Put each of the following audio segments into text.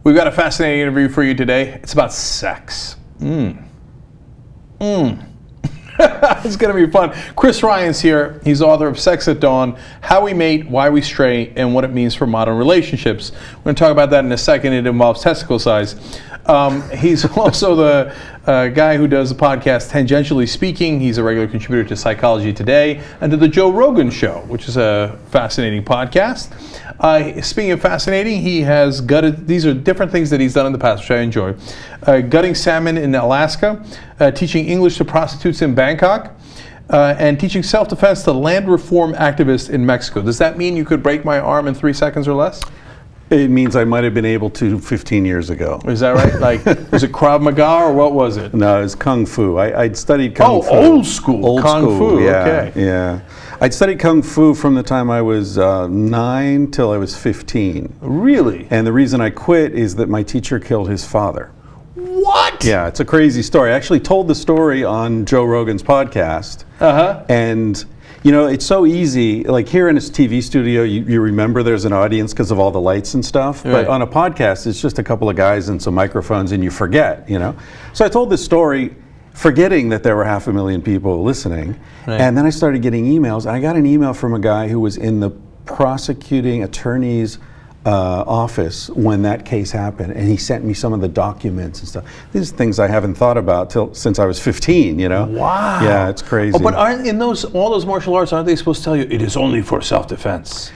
We've got a fascinating interview for you today. It's about sex. It's going to be fun. Chris Ryan's here. He's author of Sex at Dawn, How We Mate, Why We Stray, and What It Means for Modern Relationships. We're going to talk about that in a second. It involves testicle size. He's also the guy who does the podcast Tangentially Speaking. He's a regular contributor to Psychology Today and to The Joe Rogan Show, which is a fascinating podcast. Speaking of fascinating, he has gutted, these are different things that he's done in the past, which I enjoy. Gutting salmon in Alaska, teaching English to prostitutes in Bangkok, and teaching self-defense to land reform activists in Mexico. Does that mean you could break my arm in 3 seconds or less? It means I might have been able to 15 years ago. Is that right? Like, was it Krav Maga or what was it? No, it was Kung Fu. I'd studied Kung Fu. Oh, old school. Old Kung school, Fu, yeah, okay. Yeah. I'd studied Kung Fu from the time I was 9 till I was 15. Really? And the reason I quit is that my teacher killed his father. What? Yeah, it's a crazy story. I actually told the story on Joe Rogan's podcast. Uh-huh. And you know, it's so easy, like here in this TV studio, you remember there's an audience because of all the lights and stuff, right. But on a podcast, it's just a couple of guys and some microphones and you forget, you know? So I told this story forgetting that there were 500,000 people listening, right. And then I started getting emails. I got an email from a guy who was in the prosecuting attorney's office when that case happened, and he sent me some of the documents and stuff. These are things I haven't thought about since I was 15, you know? Wow. Yeah, it's crazy. Oh, but aren't in all those martial arts, aren't they supposed to tell you it is only for self-defense?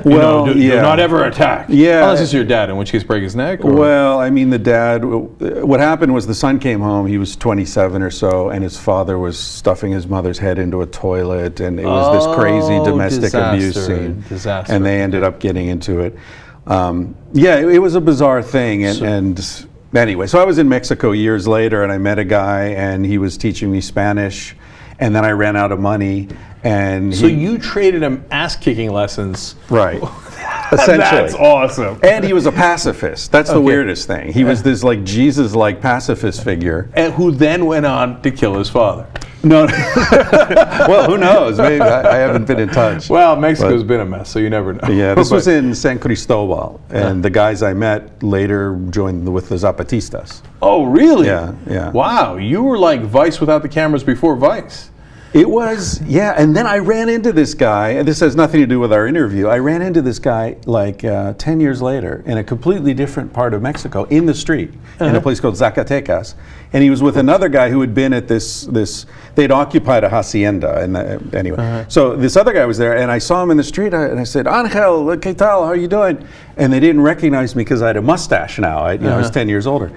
Well, do not ever attack. Yeah. Unless it's your dad, in which case break his neck? Or? Well, I mean, the dad, what happened was the son came home, he was 27 or so, and his father was stuffing his mother's head into a toilet, and it was this crazy domestic abuse scene. Disaster. And they ended up getting into it. Yeah, it was a bizarre thing, and anyway, so I was in Mexico years later, and I met a guy, and he was teaching me Spanish, and then I ran out of money, and so you traded him ass-kicking lessons. Right. Essentially. That's awesome. And he was a pacifist. That's the weirdest thing. He was this like Jesus-like pacifist figure. And who then went on to kill his father. No. Well, who knows? Maybe I haven't been in touch. Well, Mexico's been a mess, so you never know. Yeah, this was in San Cristobal, and the guys I met later joined with the Zapatistas. Oh, really? Yeah, yeah. Wow, you were like Vice without the cameras before Vice. It was, yeah, and then I ran into this guy, and this has nothing to do with our interview. I ran into this guy like 10 years later in a completely different part of Mexico, in the street, in a place called Zacatecas. And he was with another guy who had been at they'd occupied a hacienda. And anyway, so this other guy was there, and I saw him in the street, and I said, Angel, ¿qué tal? How are you doing? And they didn't recognize me because I had a mustache now. I was 10 years older.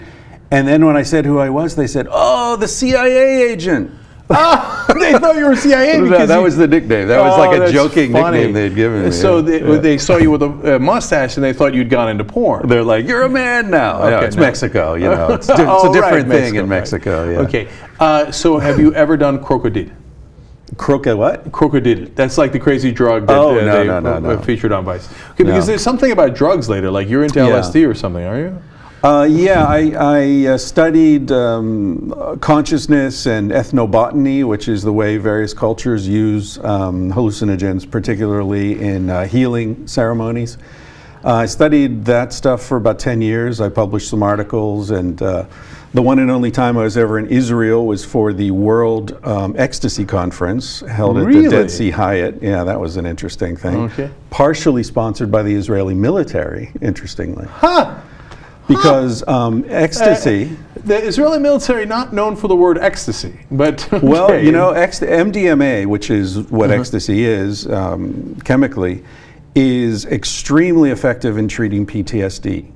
And then when I said who I was, they said, oh, the CIA agent. Oh, they thought you were CIA because that was the nickname. That was like a joking nickname they'd given me. So they saw you with a mustache and they thought you'd gone into porn. They're like, you're a man now. Okay, no, it's Mexico, you know. It's a different thing in Mexico. Yeah. Okay. So have you ever done crocodile? What? Crocodile. That's like the crazy drug that they featured on Vice. Okay, because there's something about drugs later. Like you're into LSD or something, are you? Yeah, I studied consciousness and ethnobotany, which is the way various cultures use hallucinogens, particularly in healing ceremonies. I studied that stuff for about 10 years. I published some articles, and the one and only time I was ever in Israel was for the World Ecstasy Conference held at the Dead Sea Hyatt. Yeah, that was an interesting thing. Okay. Partially sponsored by the Israeli military, interestingly. Huh! Because ecstasy... the Israeli military not known for the word ecstasy, but... Okay. Well, you know, MDMA, which is what ecstasy is, chemically, is extremely effective in treating PTSD.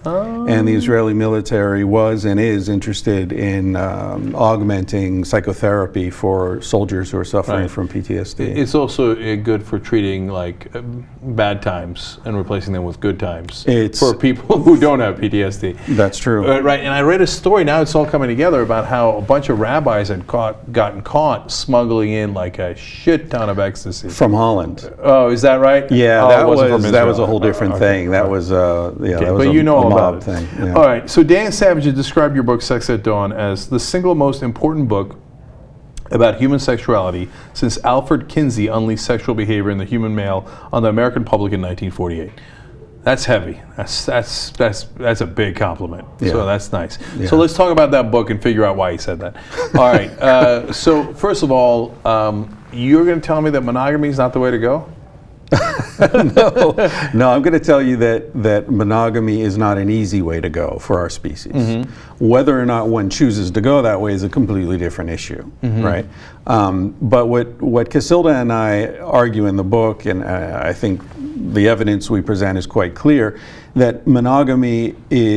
Oh. And the Israeli military was and is interested in augmenting psychotherapy for soldiers who are suffering from PTSD. It's also good for treating like bad times and replacing them with good times for people who don't have PTSD. That's true. Right, and I read a story, now it's all coming together, about how a bunch of rabbis had gotten caught smuggling in like a shit ton of ecstasy. From Holland. Oh, is that right? Yeah, that was a whole different thing. That was, that was but you know all about it. Thing. Yeah. All right, so Dan Savage has described your book, Sex at Dawn, as the single most important book about human sexuality since Alfred Kinsey unleashed sexual behavior in the human male on the American public in 1948. That's heavy. That's a big compliment. Yeah. So that's nice. Yeah. So let's talk about that book and figure out why he said that. All right. So first of all, you're going to tell me that monogamy is not the way to go? No, I'm going to tell you that monogamy is not an easy way to go for our species. Mm-hmm. Whether or not one chooses to go that way is a completely different issue, mm-hmm. right? But what Casilda and I argue in the book, and I think the evidence we present is quite clear, that monogamy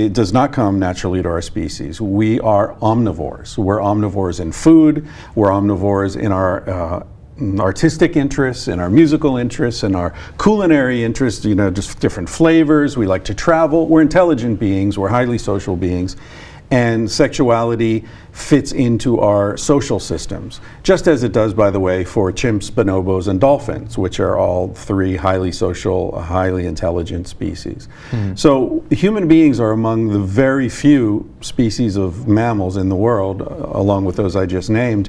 does not come naturally to our species. We are omnivores. We're omnivores in food. We're omnivores in our artistic interests, in our musical interests, in our culinary interests, just different flavors. We like to travel. We're intelligent beings. We're highly social beings. And sexuality fits into our social systems, just as it does, by the way, for chimps, bonobos, and dolphins, which are all three highly social, highly intelligent species. Mm. So human beings are among the very few species of mammals in the world, along with those I just named,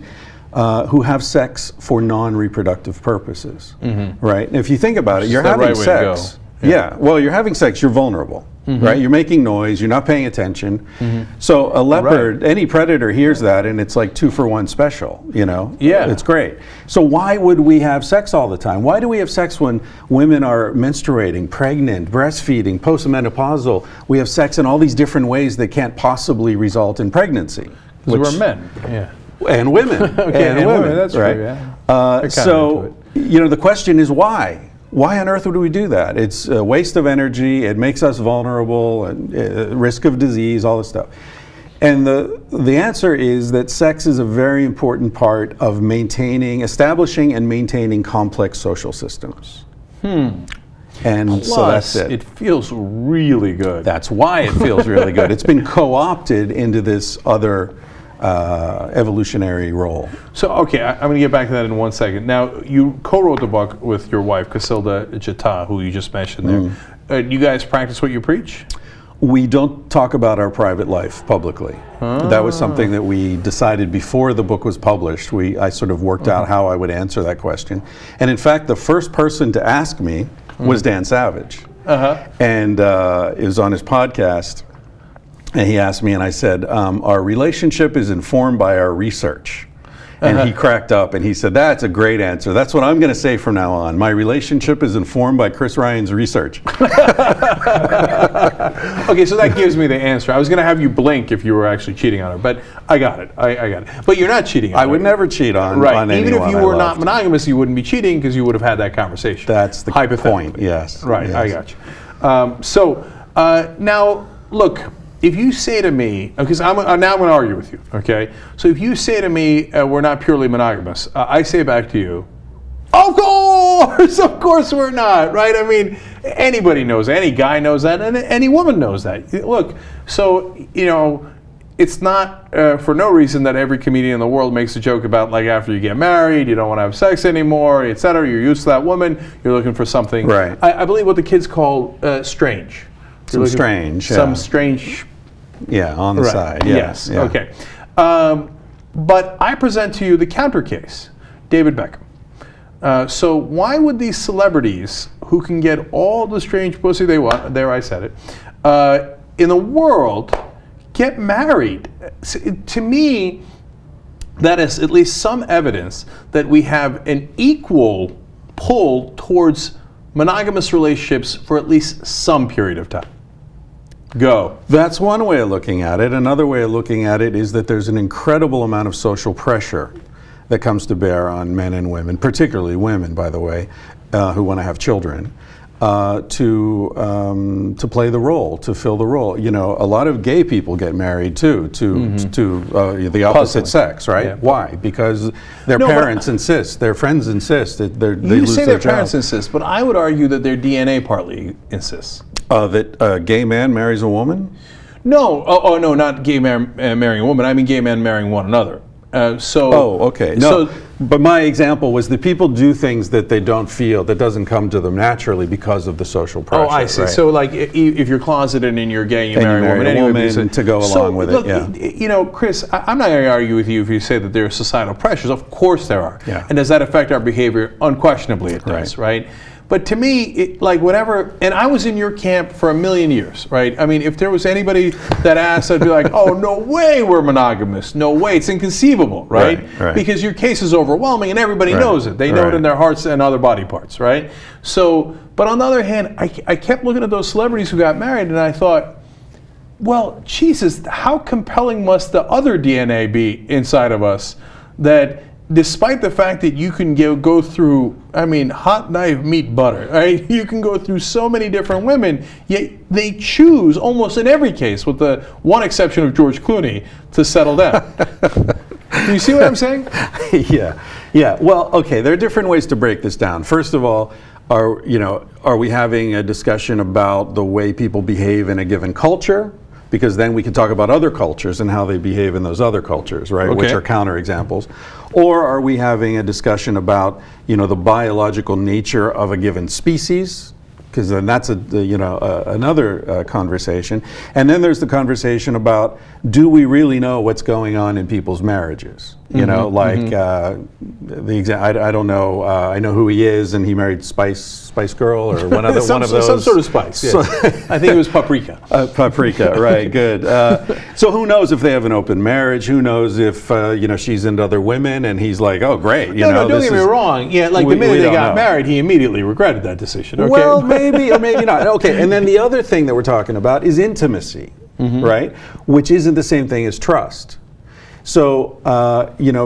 who have sex for non-reproductive purposes, mm-hmm. right? And if you think about it, you're having sex. Yeah. Well, you're having sex, you're vulnerable, mm-hmm. right? You're making noise, you're not paying attention. Mm-hmm. So a leopard, any predator hears that and it's like 2-for-1 special, Yeah. It's great. So why would we have sex all the time? Why do we have sex when women are menstruating, pregnant, breastfeeding, postmenopausal? We have sex in all these different ways that can't possibly result in pregnancy. Because we're men, yeah. And women. Okay, and women, that's right. True, yeah. So, the question is why? Why on earth would we do that? It's a waste of energy, it makes us vulnerable, and risk of disease, all this stuff. And the answer is that sex is a very important part of establishing and maintaining complex social systems. And plus, so that's it. It feels really good. That's why it feels really good. It's been co-opted into this other evolutionary role. So, okay, I'm going to get back to that in 1 second. Now, you co-wrote the book with your wife, Casilda Jata, who you just mentioned there. Do you guys practice what you preach? We don't talk about our private life publicly. That was something that we decided before the book was published. I sort of worked out how I would answer that question. And in fact, the first person to ask me was Dan Savage. And it was on his podcast. And he asked me, and I said, our relationship is informed by our research. And he cracked up and he said, that's a great answer. That's what I'm going to say from now on. My relationship is informed by Chris Ryan's research. Okay, so that gives me the answer. I was going to have you blink if you were actually cheating on her, but I got it. I got it. But you're not cheating on her. I would never cheat on anyone. Even if you were not monogamous, you wouldn't be cheating because you would have had that conversation. That's the point, yes. Right, yes. I got you. Now, look, if you say to me, because now I'm going to argue with you, okay? So if you say to me, we're not purely monogamous, I say back to you, of course we're not, right? I mean, anybody knows that, any guy knows that, and any woman knows that. Look, so, it's not for no reason that every comedian in the world makes a joke about, like, after you get married, you don't want to have sex anymore, et cetera, you're used to that woman, you're looking for something, right. I believe what the kids call strange. Some strange. Yeah, on the side. Yes. Yeah. Okay. But I present to you the counter case, David Beckham. So why would these celebrities who can get all the strange pussy they want, there I said it, in the world get married? To me, that is at least some evidence that we have an equal pull towards monogamous relationships for at least some period of time. Go. That's one way of looking at it. Another way of looking at it is that there's an incredible amount of social pressure that comes to bear on men and women, particularly women, by the way, who want to have children, to play the role, to fill the role. A lot of gay people get married too to the opposite sex, right? Yeah. Why? Because their parents insist, their friends insist that they lose their job. You say their parents insist, but I would argue that their DNA partly insists. That a gay man marries a woman? No. No, not gay man marrying a woman. I mean gay men marrying one another. Okay. No, but my example was that people do things that they don't feel, that doesn't come to them naturally because of the social pressure. Oh, I see. Right? So, like, if you're closeted and you're gay, you marry a woman anyway. To go along with it, yeah. Chris, I'm not going to argue with you if you say that there are societal pressures. Of course there are. Yeah. And does that affect our behavior? Unquestionably it does, right? But to me, like whatever, and I was in your camp for a million years, right? I mean, if there was anybody that asked, I'd be like, oh, no way we're monogamous. No way. It's inconceivable, right? Right. Because your case is overwhelming and everybody knows it. They know it in their hearts and other body parts, right? So, but on the other hand, I kept looking at those celebrities who got married and I thought, well, Jesus, how compelling must the other DNA be inside of us that despite the fact that you can go through, I mean, hot knife, meat, butter, right? You can go through so many different women, yet they choose, almost in every case, with the one exception of George Clooney, to settle down. Do you see what I'm saying? Yeah. Well, okay, there are different ways to break this down. First of all, are we having a discussion about the way people behave in a given culture? Because then we can talk about other cultures and how they behave in those other cultures, right? Which are counterexamples. Or are we having a discussion about, the biological nature of a given species? Because then that's another conversation. And then there's the conversation about, do we really know what's going on in people's marriages? I don't know. I know who he is, and he married Spice Girl or one of those. Some sort of spice. Yes. I think it was Paprika. Paprika, right? Good. So who knows if they have an open marriage? Who knows if she's into other women, and he's like, oh, great. No, don't get me wrong. Yeah, like the minute they got married, he immediately regretted that decision. Okay? Well, maybe or maybe not. Okay, and then the other thing that we're talking about is intimacy, right? Which isn't the same thing as trust. So,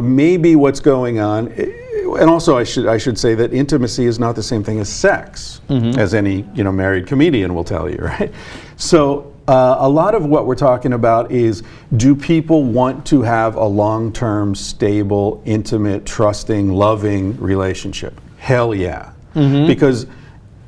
maybe what's going on, and also I should say that intimacy is not the same thing as sex, as any, married comedian will tell you, right? So, a lot of what we're talking about is, do people want to have a long-term, stable, intimate, trusting, loving relationship? Hell yeah. Because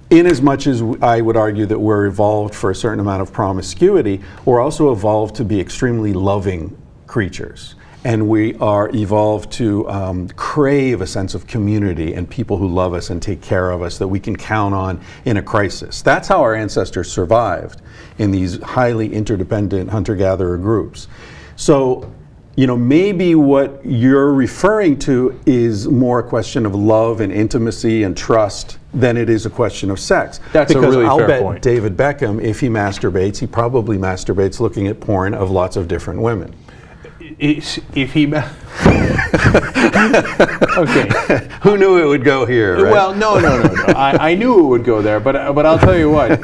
in as much as I would argue that we're evolved for a certain amount of promiscuity, we're also evolved to be extremely loving creatures. And we are evolved to crave a sense of community and people who love us and take care of us that we can count on in a crisis. That's how our ancestors survived in these highly interdependent hunter-gatherer groups. So, maybe what you're referring to is more a question of love and intimacy and trust than it is a question of sex. That's a really fair point. Because I'll bet David Beckham, if he masturbates, he probably masturbates looking at porn of lots of different women. If he okay, who knew it would go here? Right? Well, no. I knew it would go there, but I'll tell you what.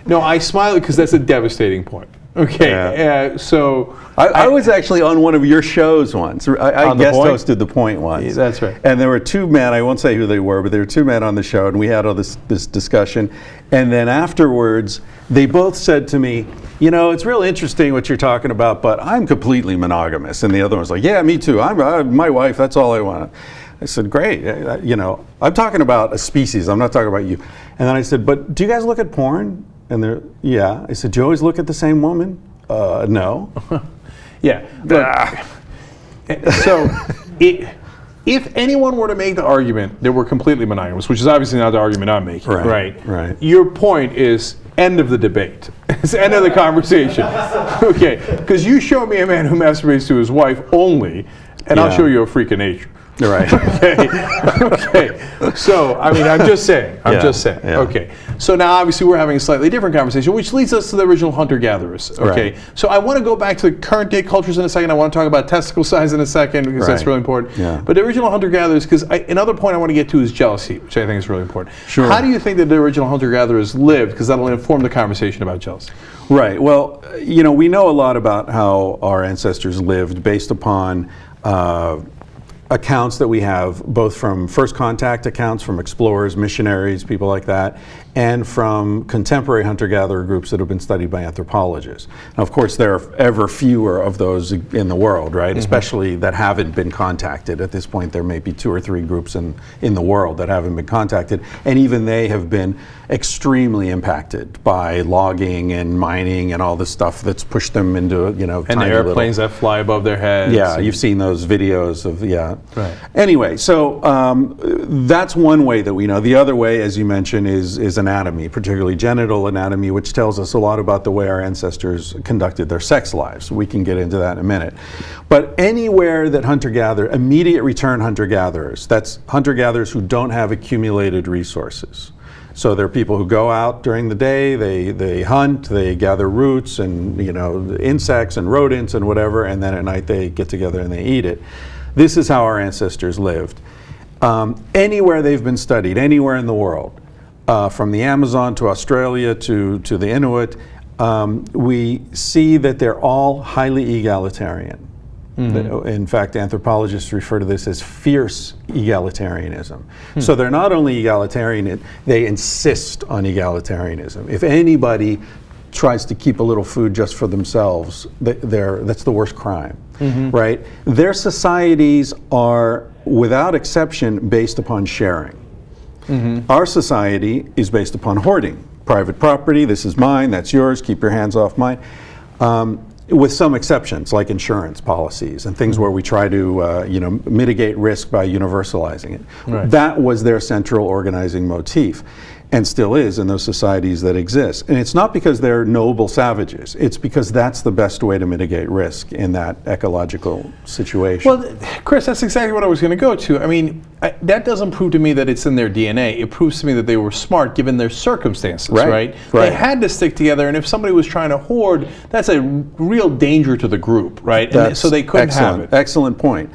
No, I smile because that's a devastating point. Okay, yeah. So I was actually on one of your shows once. I guest hosted The Point once. Yeah, that's right. And there were two men. I won't say who they were, but there were two men on the show, and we had all this discussion. And then afterwards, they both said to me, it's real interesting what you're talking about, but I'm completely monogamous. And the other one was like, yeah, me too. I'm my wife. That's all I want. I said, great. I'm talking about a species. I'm not talking about you. And then I said, but do you guys look at porn? And they're, yeah. I said, do you always look at the same woman? No. Yeah. So if anyone were to make the argument that we're completely monogamous, which is obviously not the argument I'm making, right? Your point is end of the debate. It's the end of the conversation. Okay, because you show me a man who masturbates to his wife only, and I'll show you a freak of nature. Right. Okay. So, I mean, I'm just saying. Yeah. Okay. So now, obviously, we're having a slightly different conversation, which leads us to the original hunter-gatherers. Okay. Right. So I want to go back to the current day cultures in a second. I want to talk about testicle size in a second because that's really important. Yeah. But the original hunter-gatherers, because another point I want to get to is jealousy, which I think is really important. Sure. How do you think that the original hunter-gatherers lived? Because that'll inform the conversation about jealousy. Right. Well, we know a lot about how our ancestors lived based upon accounts that we have, both from first contact accounts from explorers, missionaries, people like that, and from contemporary hunter-gatherer groups that have been studied by anthropologists. Now, of course, there are ever fewer of those in the world, right? Especially that haven't been contacted. At this point, there may be 2 or 3 groups in the world that haven't been contacted, and even they have been extremely impacted by logging and mining and all this stuff that's pushed them into, and tiny the airplanes that fly above their heads. Yeah, you've seen those videos of, Right. Anyway, so that's one way that we know. The other way, as you mentioned, is anatomy, particularly genital anatomy, which tells us a lot about the way our ancestors conducted their sex lives. We can get into that in a minute. But anywhere that immediate return hunter-gatherers, that's hunter-gatherers who don't have accumulated resources. So there are people who go out during the day, they hunt, they gather roots and insects and rodents and whatever, and then at night they get together and they eat it. This is how our ancestors lived. Anywhere they've been studied, anywhere in the world, from the Amazon to Australia to the Inuit, we see that they're all highly egalitarian. In fact, anthropologists refer to this as fierce egalitarianism. So they're not only egalitarian, they insist on egalitarianism. If anybody tries to keep a little food just for themselves, that's the worst crime, right? Their societies are, without exception, based upon sharing. Our society is based upon hoarding. Private property, this is mine, that's yours, keep your hands off mine. With some exceptions, like insurance policies and things where we try to mitigate risk by universalizing it. Right. That was their central organizing motif, and still is in those societies that exist. And it's not because they're noble savages, it's because that's the best way to mitigate risk in that ecological situation. Well, Chris, that's exactly what I was going to go to. I mean, that doesn't prove to me that it's in their DNA. It proves to me that they were smart given their circumstances, right? They had to stick together, and if somebody was trying to hoard, that's a real danger to the group, right? And so they couldn't have it. Excellent point.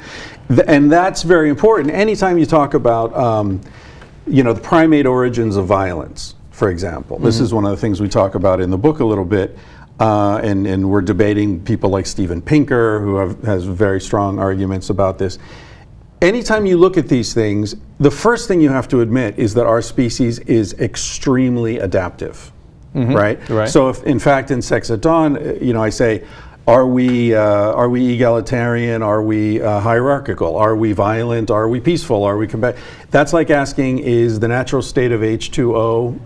And that's very important. Anytime you talk about the primate origins of violence, for example. This is one of the things we talk about in the book a little bit, and we're debating people like Steven Pinker, who has very strong arguments about this. Anytime you look at these things, the first thing you have to admit is that our species is extremely adaptive, right? So if, in fact, in Sex at Dawn, I say, are we egalitarian? Are we hierarchical? Are we violent? Are we peaceful? Are we combative? That's like asking, is the natural state of H2O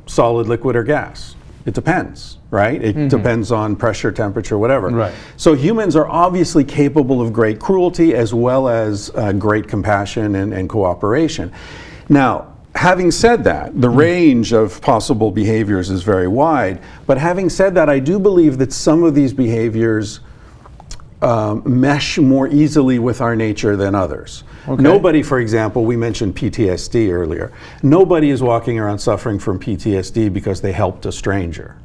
solid, liquid, or gas? It depends, right? It depends on pressure, temperature, whatever. Right. So humans are obviously capable of great cruelty as well as great compassion and cooperation. Now, having said that, the range of possible behaviors is very wide, but having said that, I do believe that some of these behaviors mesh more easily with our nature than others. Nobody, for example, we mentioned PTSD earlier. Nobody is walking around suffering from PTSD because they helped a stranger.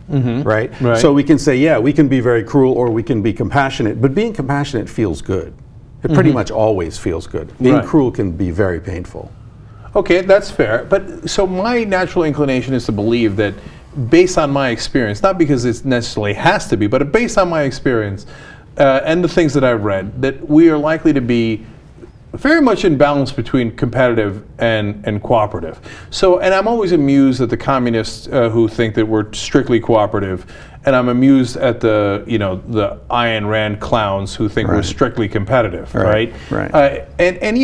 Right? So we can say, yeah, we can be very cruel or we can be compassionate, but being compassionate feels good. It pretty much always feels good. Being cruel can be very painful. Okay, that's fair. But so my natural inclination is to believe that based on my experience, not because it necessarily has to be, but based on my experience and the things that I've read, that we are likely to be very much in balance between competitive and cooperative. So, and I'm always amused at the communists who think that we're strictly cooperative, and I'm amused at the Ayn Rand clowns who think we're strictly competitive, right? And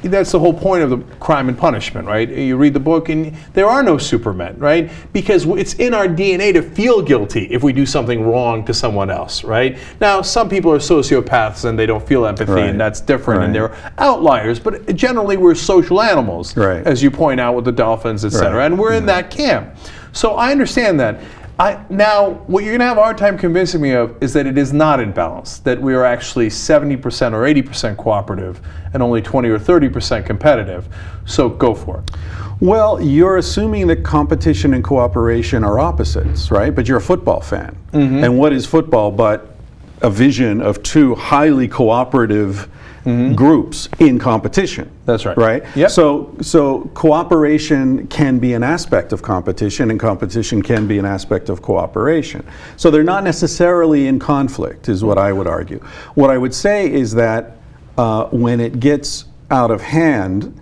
that's the whole point of the Crime and Punishment, right? You read the book and there are no supermen, right? Because it's in our DNA to feel guilty if we do something wrong to someone else, right? Now, some people are sociopaths and they don't feel empathy, and that's different, and they're outliers, but generally we're social animals, as you point out with the dolphins, et cetera, and we're in that camp. So I understand that. Now, what you're going to have a hard time convincing me of is that it is not in balance, that we are actually 70% or 80% cooperative and only 20 or 30% competitive. So go for it. Well, you're assuming that competition and cooperation are opposites, right? But you're a football fan. And what is football but a vision of two highly cooperative groups in competition? That's right. Right? Yep. So cooperation can be an aspect of competition, and competition can be an aspect of cooperation. So they're not necessarily in conflict, is what I would argue. What I would say is that when it gets out of hand,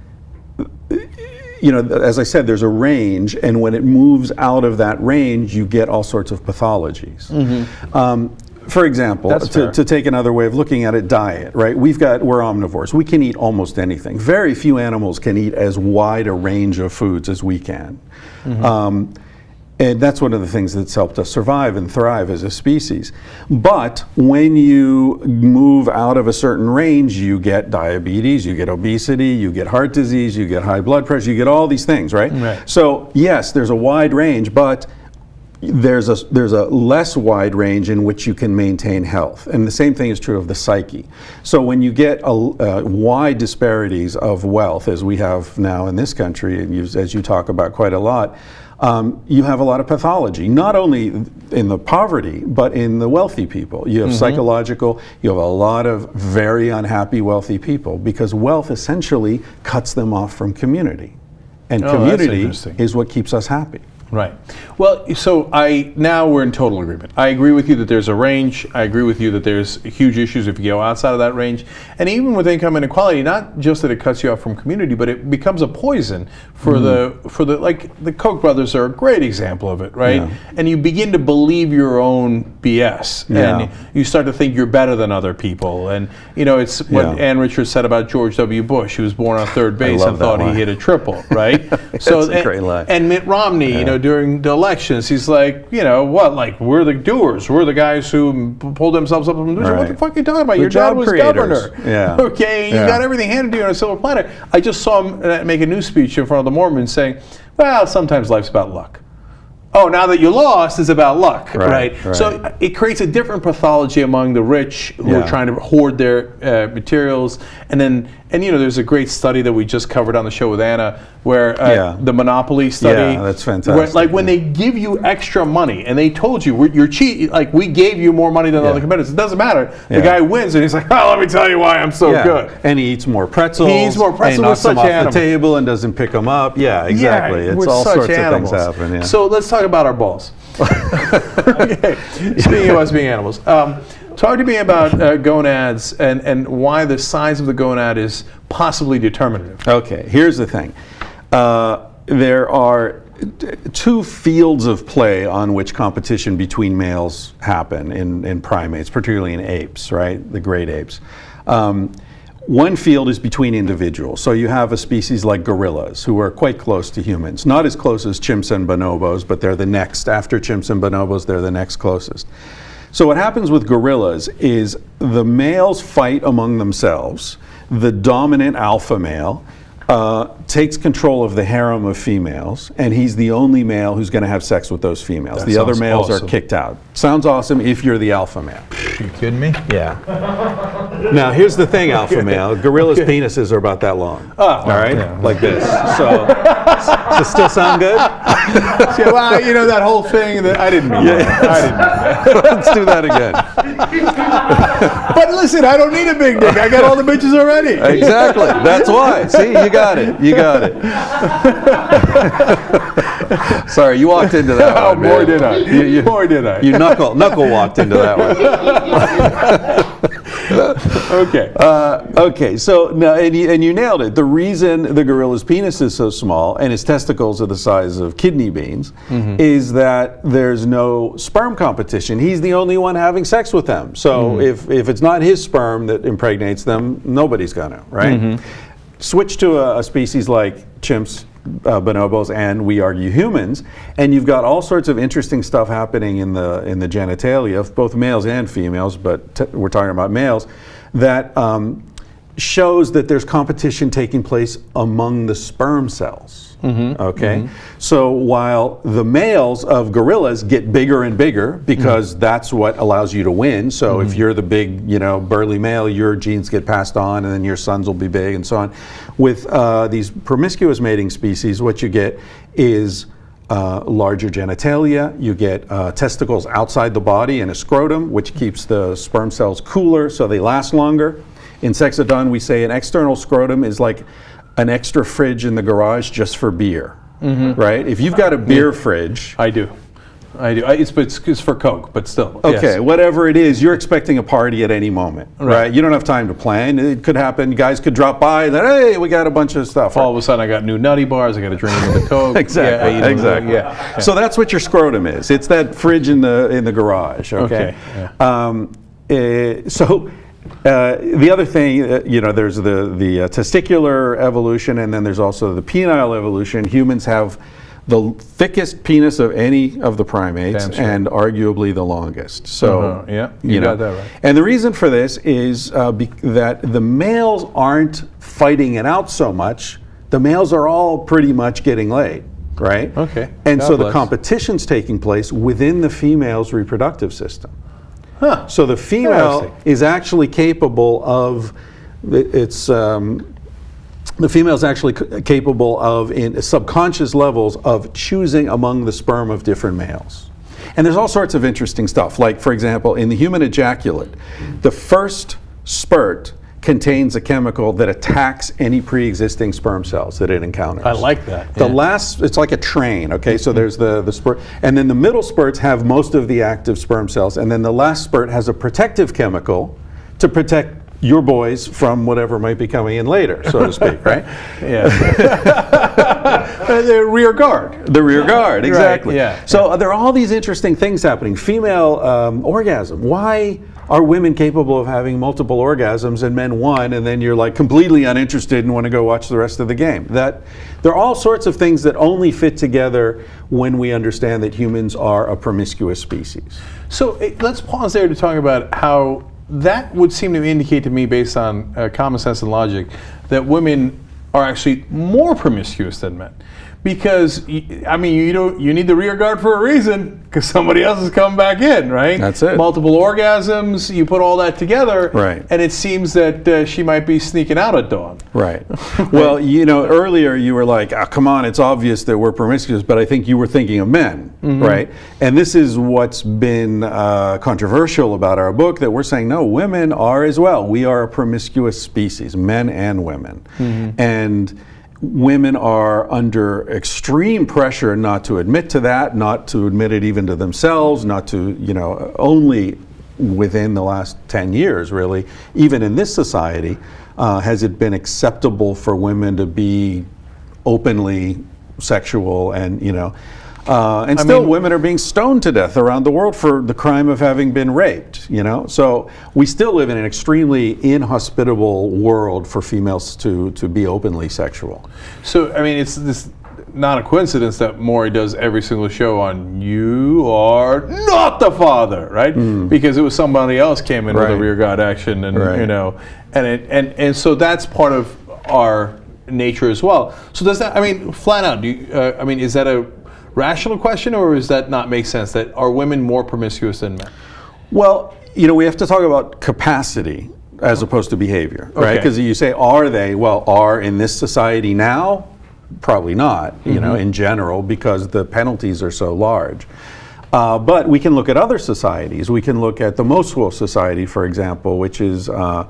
as I said, there's a range, and when it moves out of that range, you get all sorts of pathologies. For example, to take another way of looking at it, diet, right? We're omnivores. We can eat almost anything. Very few animals can eat as wide a range of foods as we can. And that's one of the things that's helped us survive and thrive as a species. But when you move out of a certain range, you get diabetes, you get obesity, you get heart disease, you get high blood pressure, you get all these things, right? So yes, there's a wide range, but there's a less wide range in which you can maintain health. And the same thing is true of the psyche. So when you get wide disparities of wealth, as we have now in this country, and as you talk about quite a lot, you have a lot of pathology, not only in the poverty, but in the wealthy people. You have psychological, you have a lot of very unhappy wealthy people, because wealth essentially cuts them off from community. And community is what keeps us happy. Right. Well, so now we're in total agreement. I agree with you that there's a range. I agree with you that there's huge issues if you go outside of that range. And even with income inequality, not just that it cuts you off from community, but it becomes a poison for the like the Koch brothers are a great example of it, right? Yeah. And you begin to believe your own BS, and you start to think you're better than other people. And it's what Ann Richards said about George W. Bush. He was born on third base and thought he hit a triple, right? So a great line. And Mitt Romney, during the elections, he's like, like, we're the doers. We're the guys who pulled themselves up from the What the fuck are you talking about? Your dad was governor. Yeah. Okay, you got everything handed to you on a silver platter. I just saw him make a news speech in front of the Mormons saying, well, sometimes life's about luck. Oh, now that you lost, it's about luck, right? So it creates a different pathology among the rich who are trying to hoard their materials. And there's a great study that we just covered on the show with Anna, where the Monopoly study. Yeah, that's fantastic. Where, when they give you extra money and they told you you're cheating, like we gave you more money than other competitors. It doesn't matter. The guy wins and he's like, oh, let me tell you why I'm so good. And he eats more pretzels. He eats more pretzels. And knocks them off the table and doesn't pick them up. Yeah, exactly. It's all sorts of things happen. Yeah. So let's talk about our balls. Okay. Speaking of us being animals. Talk to me about gonads and why the size of the gonad is possibly determinative. Okay, here's the thing. There are two fields of play on which competition between males happen in primates, particularly in apes, right? The great apes. One field is between individuals. So you have a species like gorillas who are quite close to humans. Not as close as chimps and bonobos, but they're the next. After chimps and bonobos, they're the next closest. So what happens with gorillas is the males fight among themselves. The dominant alpha male takes control of the harem of females, and he's the only male who's going to have sex with those females. The other males are kicked out. Sounds awesome if you're the alpha male. Are you kidding me? Yeah. Now, here's the thing, alpha male. Gorillas' penises are about that long. All right? Yeah. Like this. So, does it still sound good? Well, that whole thing, I didn't mean that. I didn't mean that. Let's do that again. But listen, I don't need a big dick. I got all the bitches already. Exactly. That's why. See, you got it. You got it. Sorry, you walked into that one, man. Boy, did I. Boy, did I. You knuckle walked into that one. Okay. Okay. So now, and you nailed it. The reason the gorilla's penis is so small and his testicles are the size of kidney beans is that there's no sperm competition. He's the only one having sex with them. So if it's not his sperm that impregnates them, nobody's gonna, right? Switch to a species like chimps, bonobos, and we argue humans, and you've got all sorts of interesting stuff happening in the genitalia of both males and females, but we're talking about males, that shows that there's competition taking place among the sperm cells. Okay, so while the males of gorillas get bigger and bigger because that's what allows you to win. So if you're the big, burly male, your genes get passed on, and then your sons will be big, and so on. With these promiscuous mating species, what you get is larger genitalia. You get testicles outside the body and a scrotum, which keeps the sperm cells cooler, so they last longer. In Sex at Dawn, we say an external scrotum is like an extra fridge in the garage just for beer, right? If you've got a beer fridge. I do. It's for Coke, but still. Okay, whatever it is, you're expecting a party at any moment, right? You don't have time to plan. It could happen. Guys could drop by and then, hey, we got a bunch of stuff. All of a sudden, I got new nutty bars. I got to drink with the Coke. Exactly. Exactly. Yeah. So that's what your scrotum is. It's that fridge in the garage. Okay. The other thing, there's the testicular evolution, and then there's also the penile evolution. Humans have the thickest penis of any of the primates, and arguably the longest. So, you got that right. And the reason for this is that the males aren't fighting it out so much. The males are all pretty much getting laid. right? Okay. And God so the bless. competition's taking place within the female's reproductive system. Huh. So the female Interesting. is actually capable of, the female is actually capable of, in subconscious levels, of choosing among the sperm of different males. And there's all sorts of interesting stuff. Like, for example, in the human ejaculate, the first spurt contains a chemical that attacks any pre-existing sperm cells that it encounters. I like that. The yeah. last, it's like a train, okay? So there's the spurt, and then the middle spurts have most of the active sperm cells, and then the last spurt has a protective chemical to protect your boys from whatever might be coming in later, so to speak, right? Yeah. The rear guard. The rear guard, exactly. yeah. So there are all these interesting things happening. Female orgasm. Why are women capable of having multiple orgasms and men one, and then you're like completely uninterested and want to go watch the rest of the game? That there are all sorts of things that only fit together when we understand that humans are a promiscuous species. So let's pause there to talk about how that would seem to indicate to me, based on common sense and logic, that women are actually more promiscuous than men. Because, I mean, you need the rear guard for a reason, because somebody else is coming back in, right? That's it. Multiple orgasms, you put all that together, Right. and it seems that she might be sneaking out at dawn. Right. Well, earlier you were like, oh, come on, it's obvious that we're promiscuous, but I think you were thinking of men, right? And this is what's been controversial about our book, that we're saying, no, women are as well. We are a promiscuous species, men and women. And women are under extreme pressure not to admit to that, not to admit it even to themselves, not to, only within the last 10 years, really, even in this society, has it been acceptable for women to be openly sexual and, and still women are being stoned to death around the world for the crime of having been raped, So we still live in an extremely inhospitable world for females to be openly sexual. So, I mean, it's this not a coincidence that Maury does every single show on "You are not the father," right? Because it was somebody else came in with a rear guard action, and and so that's part of our nature as well. So does that? I mean, flat out, is that a rational question, or does that not make sense? That are women more promiscuous than men? Well, we have to talk about capacity as opposed to behavior, right? Because you say, are they? Well, are in this society now? Probably not, in general, because the penalties are so large. But we can look at other societies. We can look at the Mosul Society, for example, which is about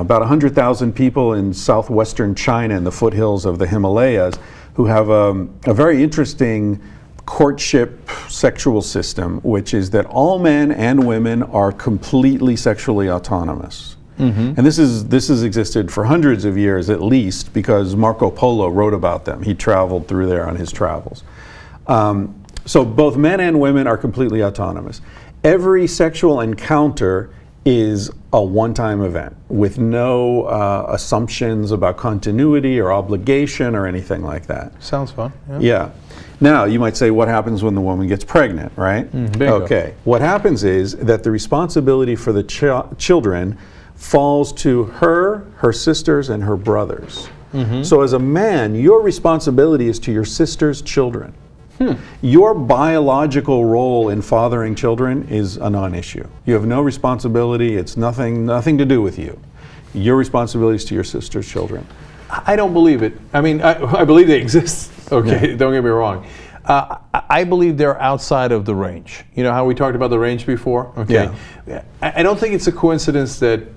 100,000 people in southwestern China in the foothills of the Himalayas, who have a very interesting courtship sexual system, which is that all men and women are completely sexually autonomous. And this has existed for hundreds of years at least, because Marco Polo wrote about them. He traveled through there on his travels. So both men and women are completely autonomous. Every sexual encounter is a one-time event with no assumptions about continuity or obligation or anything like that. Sounds fun. Yeah. Now, you might say, what happens when the woman gets pregnant, right? Bingo. Okay. What happens is that the responsibility for the children falls to her sisters, and her brothers. So as a man, your responsibility is to your sister's children. Your biological role in fathering children is a non-issue. You have no responsibility. It's nothing to do with you. Your responsibility is to your sister's children. I don't believe it. I mean, I believe they exist. Okay, don't get me wrong. I believe they're outside of the range. You know how we talked about the range before? Okay. Yeah. I don't think it's a coincidence that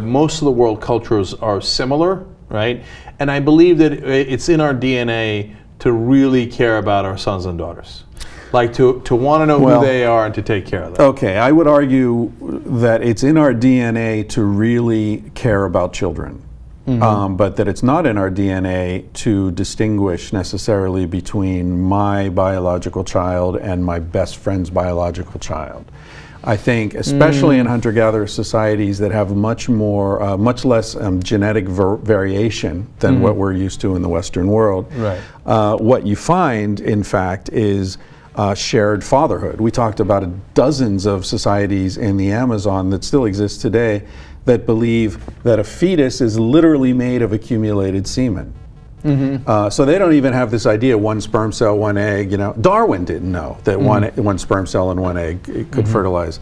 most of the world cultures are similar, right? And I believe that it's in our DNA to really care about our sons and daughters. Like to want to know who they are and to take care of them. Okay, I would argue that it's in our DNA to really care about children. But that it's not in our DNA to distinguish necessarily between my biological child and my best friend's biological child. I think, especially in hunter-gatherer societies that have much less genetic variation than what we're used to in the Western world, what you find, in fact, is shared fatherhood. We talked about dozens of societies in the Amazon that still exist today that believe that a fetus is literally made of accumulated semen. So they don't even have this idea, one sperm cell, one egg. You know, Darwin didn't know that one sperm cell and one egg could fertilize.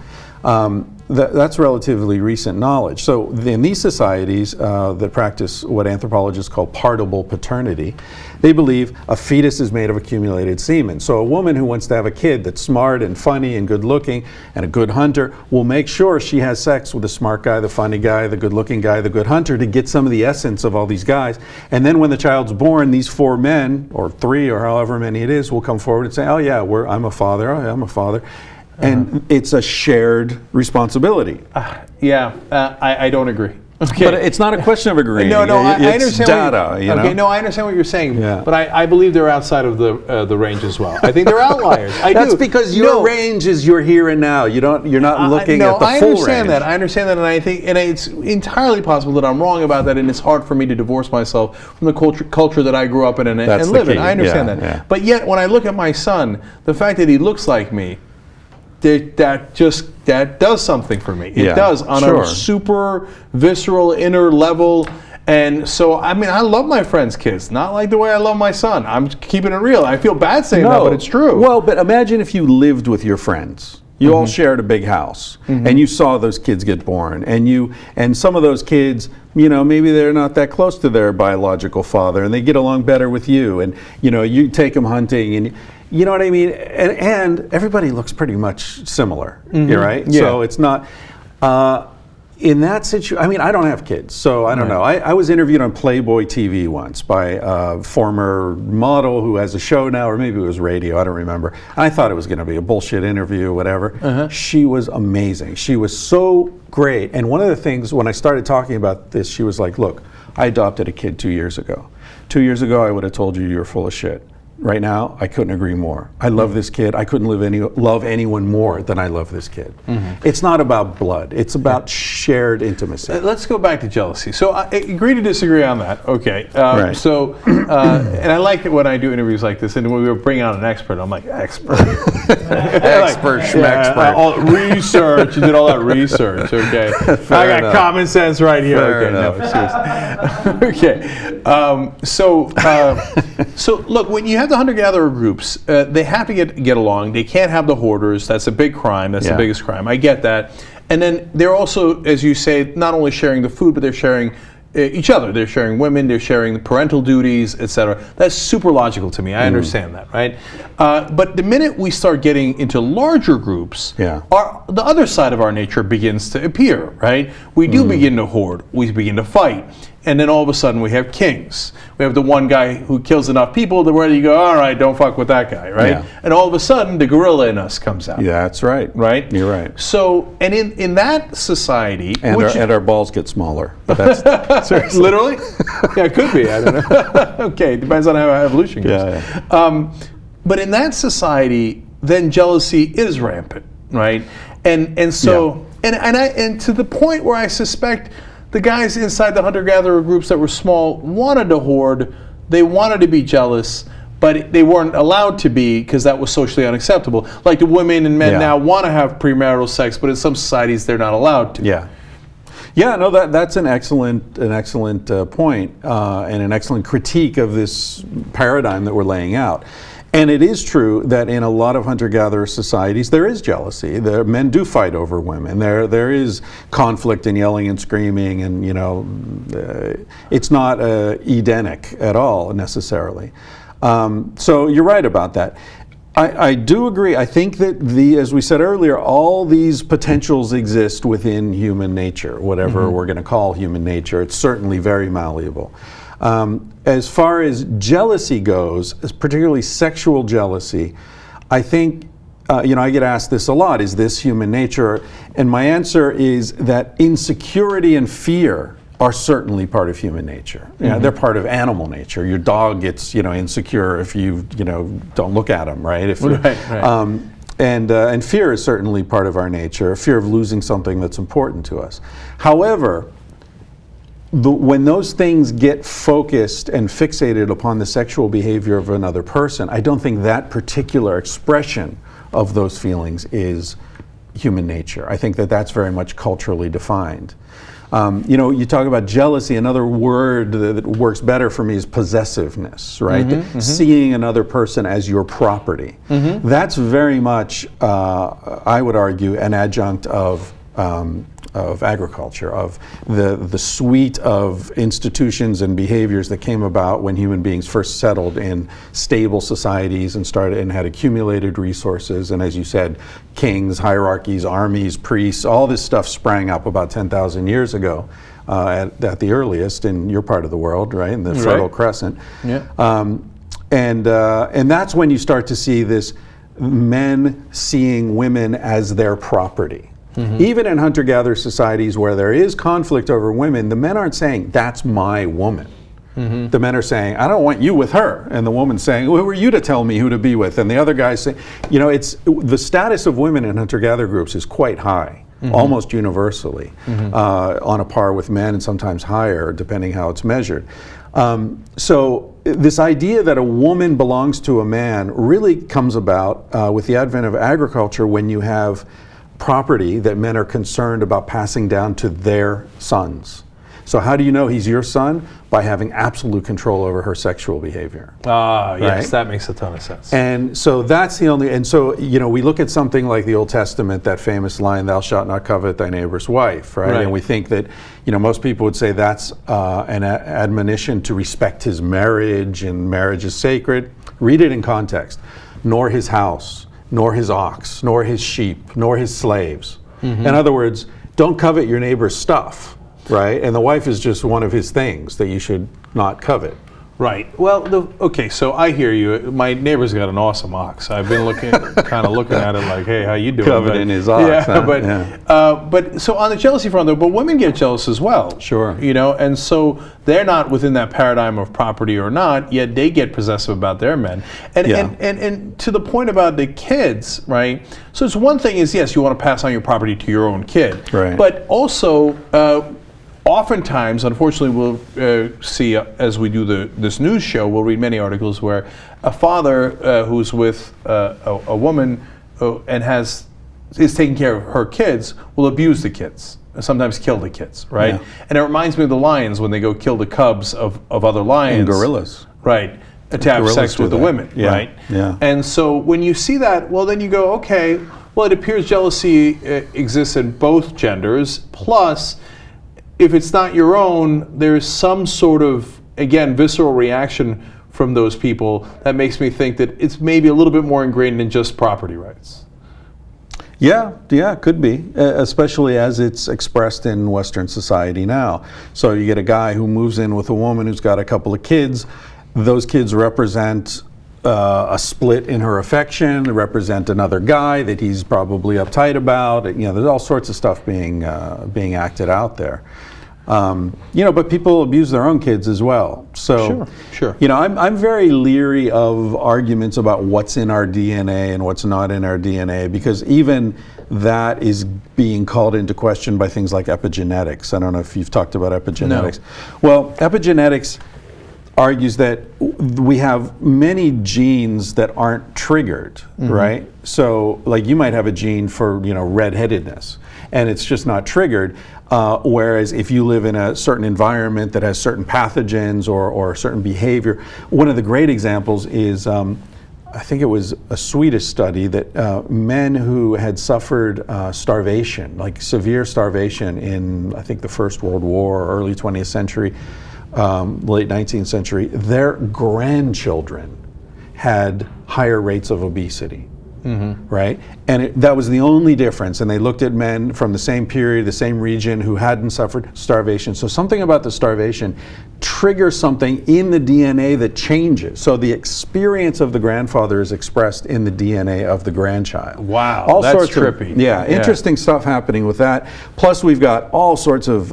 That's relatively recent knowledge. So in these societies that practice what anthropologists call partible paternity, they believe a fetus is made of accumulated semen. So a woman who wants to have a kid that's smart and funny and good looking and a good hunter will make sure she has sex with the smart guy, the funny guy, the good looking guy, the good hunter, to get some of the essence of all these guys. And then when the child's born, these 4 men, or 3 or however many it is, will come forward and say, oh yeah, I'm a father, oh yeah, I'm a father. And it's a shared responsibility. I don't agree. Okay. But it's not a question of agreeing. No, I it's understand. Data, you know? Okay, no, I understand what you're saying. Yeah. But I believe they're outside of the range as well. I think they're outliers. That's because your range is your here and now. You're not looking at the full range. I understand that, and I think, and it's entirely possible that I'm wrong about that, and it's hard for me to divorce myself from the culture that I grew up in and live in. I understand that. Yeah. But yet, when I look at my son, the fact that he looks like me, that does something for me. It does on a super visceral inner level. And so, I mean, I love my friends' kids, not like the way I love my son. I'm keeping it real. I feel bad saying that, but it's true. Well, but imagine if you lived with your friends. You all shared a big house, and you saw those kids get born, and some of those kids, you know, maybe they're not that close to their biological father, and they get along better with you, and you know, you take them hunting, and you know what I mean, and everybody looks pretty much similar, right? Yeah. So it's not. In that situation, I mean, I don't have kids, so I don't know. I was interviewed on Playboy TV once by a former model who has a show now, or maybe it was radio, I don't remember. I thought it was going to be a bullshit interview, whatever. She was amazing. She was so great. And one of the things, when I started talking about this, she was like, look, I adopted a kid 2 years ago. 2 years ago, I would have told you you're full of shit. Right now, I couldn't agree more. I love this kid. I couldn't love anyone more than I love this kid. It's not about blood. It's about shared intimacy. Let's go back to jealousy. So I agree to disagree on that. Okay. Right. So, and I like it when I do interviews like this, and when we bring out an expert, I'm like, expert. Expert, schmexpert. Research. You did all that research. Okay. I got common sense right here. Fair enough. No, seriously. So look, when you have the hunter-gatherer groups, they have to get along. They can't have the hoarders. That's a big crime. That's the biggest crime. I get that. And then they're also, as you say, not only sharing the food, but they're sharing each other. They're sharing women. They're sharing the parental duties, etc. That's super logical to me. I understand that, right? But the minute we start getting into larger groups, the other side of our nature begins to appear, right? We do begin to hoard. We begin to fight. And then all of a sudden we have kings. We have the one guy who kills enough people to where you go, all right, don't fuck with that guy, right? Yeah. And all of a sudden the gorilla in us comes out. Yeah, that's right. Right? You're right. So, and in that society... And our balls get smaller. But that's seriously. Literally? Yeah, it could be. I don't know. Okay, depends on how evolution goes. Yeah. But in that society, then jealousy is rampant, right? And so, and to the point where I suspect the guys inside the hunter-gatherer groups that were small wanted to hoard, they wanted to be jealous, but they weren't allowed to be because that was socially unacceptable. Like the women and men now want to have premarital sex, but in some societies they're not allowed to. Yeah, no, that's an excellent point and an excellent critique of this paradigm that we're laying out. And it is true that in a lot of hunter-gatherer societies there is jealousy. Men do fight over women. There is conflict and yelling and screaming, and you know, it's not Edenic at all necessarily. So you're right about that. I do agree. I think that as we said earlier, all these potentials exist within human nature, whatever we're going to call human nature. It's certainly very malleable. As far as jealousy goes, particularly sexual jealousy, I think, you know, I get asked this a lot, is this human nature? And my answer is that insecurity and fear are certainly part of human nature. You know, they're part of animal nature. Your dog gets, you know, insecure if you don't look at him, right? And fear is certainly part of our nature, fear of losing something that's important to us. However, when those things get focused and fixated upon the sexual behavior of another person, I don't think that particular expression of those feelings is human nature. I think that that's very much culturally defined. You talk about jealousy. Another word that works better for me is possessiveness, right? Seeing another person as your property. That's very much, I would argue, an adjunct of agriculture, of the suite of institutions and behaviors that came about when human beings first settled in stable societies and had accumulated resources. And as you said, kings, hierarchies, armies, priests, all this stuff sprang up about 10,000 years ago at the earliest in your part of the world, right, in the Fertile Crescent. Yeah. And that's when you start to see this men seeing women as their property. Even in hunter-gatherer societies where there is conflict over women, the men aren't saying, that's my woman. The men are saying, I don't want you with her. And the woman's saying, who are you to tell me who to be with? And the other guy's saying, it's the status of women in hunter-gatherer groups is quite high, almost universally, on a par with men and sometimes higher, depending how it's measured. So this idea that a woman belongs to a man really comes about with the advent of agriculture, when you have property that men are concerned about passing down to their sons. So how do you know he's your son? By having absolute control over her sexual behavior. Yes, that makes a ton of sense. And so that's the only, and so, we look at something like the Old Testament, that famous line, thou shalt not covet thy neighbor's wife, right? And we think that, most people would say that's an admonition to respect his marriage, and marriage is sacred. Read it in context. Nor his house, nor his ox, nor his sheep, nor his slaves. In other words, don't covet your neighbor's stuff, right? And the wife is just one of his things that you should not covet. Right. Well, okay, so I hear you. My neighbor's got an awesome ox. I've been looking at it like, hey, how you doing? Coveting his ox. Yeah, but so on the jealousy front, though, but women get jealous as well. Sure. And so they're not within that paradigm of property or not, yet they get possessive about their men. And to the point about the kids, right? So it's one thing is, yes, you want to pass on your property to your own kid. Right. But also, oftentimes, unfortunately, we'll see as we do this news show, we'll read many articles where a father who's with a woman and is taking care of her kids will abuse the kids, sometimes kill the kids, right? Yeah. And it reminds me of the lions when they go kill the cubs of other lions. And gorillas. Right. To have sex with the women, right? Yeah. And so when you see that, well, then you go, okay, well, it appears jealousy exists in both genders, plus if it's not your own, there's some sort of, again, visceral reaction from those people that makes me think that it's maybe a little bit more ingrained than just property rights. Yeah, it could be, especially as it's expressed in Western society now. So you get a guy who moves in with a woman who's got a couple of kids. Those kids represent a split in her affection, represent another guy that he's probably uptight about. There's all sorts of stuff being acted out there. But people abuse their own kids as well. So, sure. I'm very leery of arguments about what's in our DNA and what's not in our DNA, because even that is being called into question by things like epigenetics. I don't know if you've talked about epigenetics. No. Well, epigenetics argues that we have many genes that aren't triggered, right? So, like, you might have a gene for, redheadedness, and it's just not triggered. Whereas if you live in a certain environment that has certain pathogens or certain behavior, one of the great examples is, I think it was a Swedish study that men who had suffered starvation, like severe starvation in, I think, the First World War, or early 20th century, late 19th century, their grandchildren had higher rates of obesity. Right? And that was the only difference. And they looked at men from the same period, the same region, who hadn't suffered starvation. So something about the starvation triggers something in the DNA that changes. So the experience of the grandfather is expressed in the DNA of the grandchild. Wow, that's trippy. Yeah, interesting stuff happening with that. Plus we've got all sorts of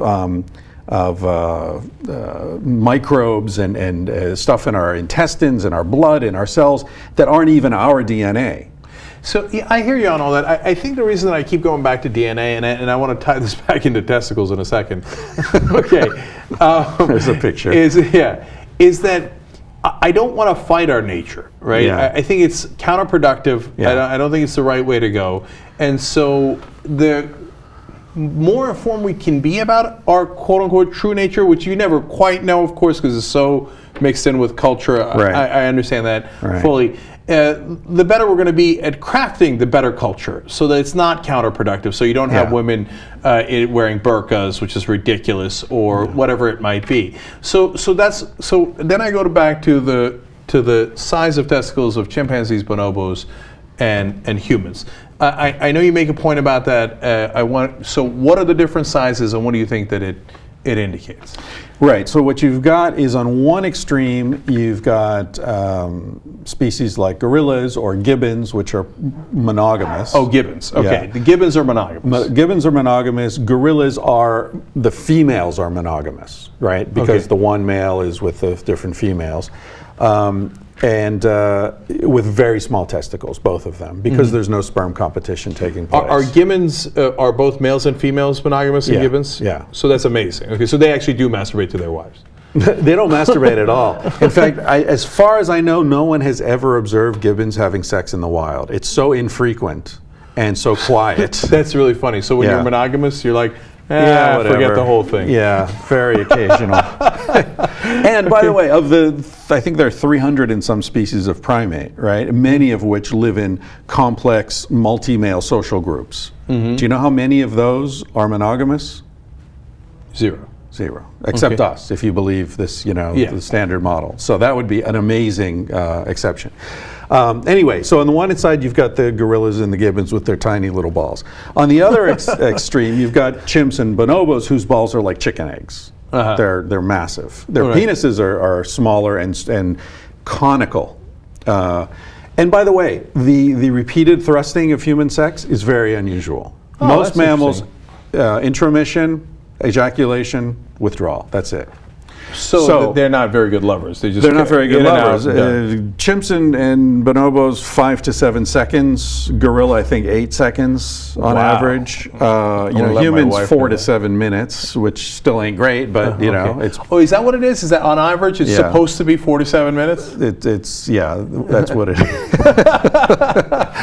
microbes and stuff in our intestines and our blood and our cells that aren't even our DNA. So yeah, I hear you on all that. I think the reason that I keep going back to DNA, and I want to tie this back into testicles in a second. Okay. There's a picture. Is that I don't want to fight our nature, right? Yeah. I think it's counterproductive. Yeah. I don't think it's the right way to go. And so more informed we can be about our quote-unquote true nature, which you never quite know, of course, because it's so mixed in with culture. Right. I understand that Right. fully. The better we're going to be at crafting the better culture so that it's not counterproductive. So you don't have women wearing burqas, which is ridiculous, or whatever it might be. So then I go back to the size of testicles of chimpanzees, bonobos, and humans. I know you make a point about that. So what are the different sizes, and what do you think that it indicates? Right. So what you've got is, on one extreme, you've got species like gorillas or gibbons, which are monogamous. Oh, gibbons. Okay. Yeah. The gibbons are monogamous. Gibbons are monogamous. Gorillas are, the females are monogamous, right? Because the one male is with the different females. And with very small testicles, both of them, because there's no sperm competition taking place. Are gibbons, are both males and females monogamous in gibbons? Yeah. So that's amazing. Okay, so they actually do masturbate to their wives. They don't masturbate at all. In fact, as far as I know, no one has ever observed gibbons having sex in the wild. It's so infrequent and so quiet. That's really funny. So when you're monogamous, you're like, whatever. Forget the whole thing. Yeah, very occasional. And by the way, I think there are 300 and some species of primate, right? Many of which live in complex multi-male social groups. Do you know how many of those are monogamous? Zero. Except us, if you believe this, the standard model. So that would be an amazing exception. Anyway, so on the one side, you've got the gorillas and the gibbons with their tiny little balls. On the other extreme, you've got chimps and bonobos whose balls are like chicken eggs. They're massive. Their penises are smaller and conical. And by the way, the repeated thrusting of human sex is very unusual. Most mammals, intromission, ejaculation, withdrawal. That's it. So they're not very good lovers. They're not very good lovers. Chimps and bonobos, 5 to 7 seconds. Gorilla, I think 8 seconds on average. Humans 4 to 7 minutes, which still ain't great, but it's. Oh, is that what it is? Is that on average it's supposed to be 4 to 7 minutes? It's that's what it is.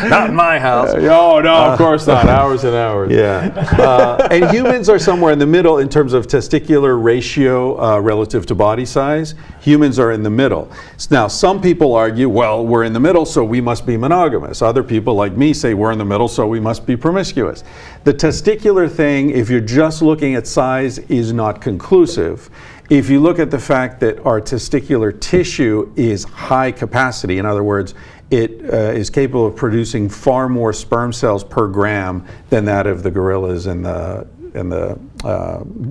Not in my house. Oh no, of course not. Hours and hours. Yeah. And humans are somewhere in the middle in terms of testicular ratio relative to body size. Humans are in the middle. Now, some people argue, well, we're in the middle, so we must be monogamous. Other people, like me, say we're in the middle, so we must be promiscuous. The testicular thing, if you're just looking at size, is not conclusive. If you look at the fact that our testicular tissue is high capacity, in other words, it is capable of producing far more sperm cells per gram than that of the gorillas and the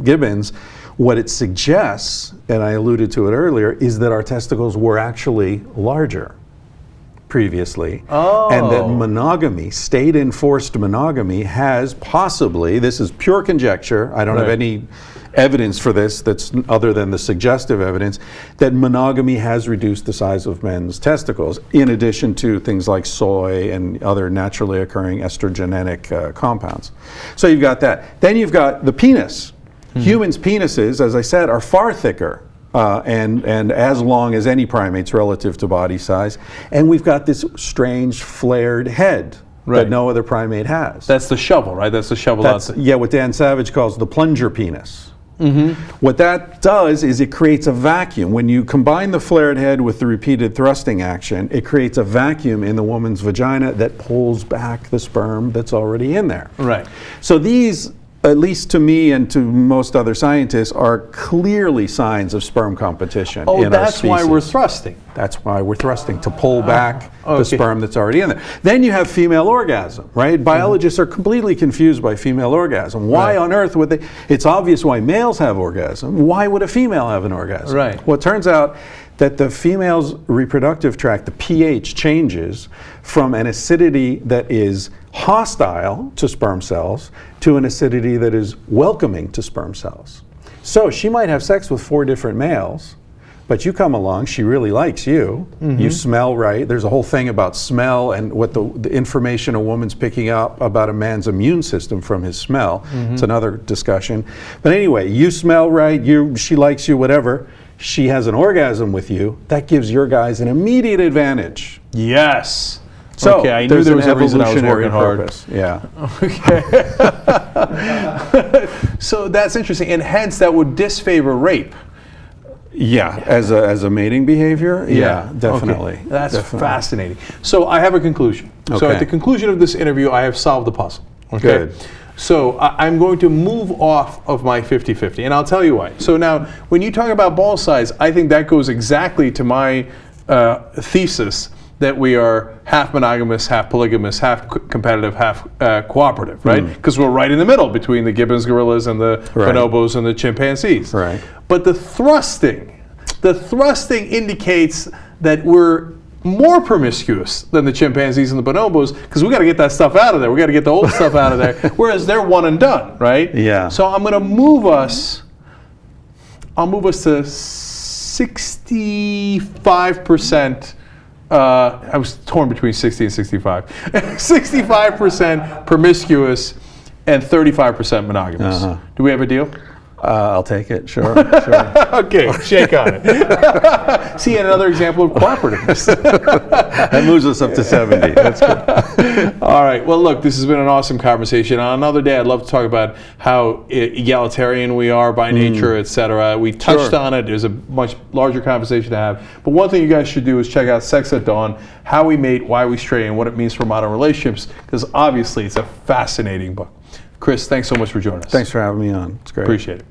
gibbons, what it suggests, and I alluded to it earlier, is that our testicles were actually larger previously. And that monogamy, state-enforced monogamy, has possibly, this is pure conjecture, I don't have any evidence for this that's other than the suggestive evidence, that monogamy has reduced the size of men's testicles, in addition to things like soy and other naturally occurring estrogenic compounds. So you've got that. Then you've got the penis. Humans' penises, as I said, are far thicker and as long as any primates relative to body size. And we've got this strange flared head that no other primate has. That's the shovel, right? That's the shovel. What Dan Savage calls the plunger penis. What that does is it creates a vacuum. When you combine the flared head with the repeated thrusting action, it creates a vacuum in the woman's vagina that pulls back the sperm that's already in there. Right. So these, at least to me and to most other scientists, are clearly signs of sperm competition in our species. That's why we're thrusting. That's why we're thrusting, to pull back the sperm that's already in there. Then you have female orgasm, right? Biologists are completely confused by female orgasm. Why on earth would they? It's obvious why males have orgasm. Why would a female have an orgasm? Right. Well, it turns out that the female's reproductive tract, the pH, changes from an acidity that is hostile to sperm cells to an acidity that is welcoming to sperm cells. So she might have sex with 4 different males, but you come along, she really likes you, you smell right. There's a whole thing about smell and what the information a woman's picking up about a man's immune system from his smell. It's another discussion. But anyway, you smell right, she likes you, whatever. She has an orgasm with you. That gives your guys an immediate advantage. Yes. So Okay, I knew there's there an was a reason I was evolutionary working hard. purpose. Yeah. Okay. So that's interesting, and hence that would disfavor rape. Yeah, as a mating behavior, yeah, definitely. Okay. That's definitely. fascinating. So I have a conclusion. So Okay. at the conclusion of this interview, I have solved the puzzle. Okay. Good. So I'm going to move off of my 50-50, and I'll tell you why. So now, when you talk about ball size, I think that goes exactly to my thesis that we are half monogamous, half polygamous, half competitive, half cooperative, right? Because we're right in the middle between the gibbons, gorillas, and the bonobos and the chimpanzees. Right. But the thrusting indicates that we're more promiscuous than the chimpanzees and the bonobos, because we got to get that stuff out of there. We got to get the old stuff out of there. Whereas they're one and done, right? Yeah. So I'm going to move us. I'll move us to 65%. I was torn between 60 and 65. 65% promiscuous and 35% monogamous. Do we have a deal? I'll take it. Sure. Sure. Okay, shake on it. See, another example of cooperativeness. That moves us up to 70. That's good. All right. Well, look, this has been an awesome conversation. On another day, I'd love to talk about how egalitarian we are by nature, etc. We touched on it. There's a much larger conversation to have. But one thing you guys should do is check out Sex at Dawn, How We Mate, Why We Stray, and What It Means for Modern Relationships, because obviously it's a fascinating book. Chris, thanks so much for joining us. Thanks for having me on. It's great. Appreciate it.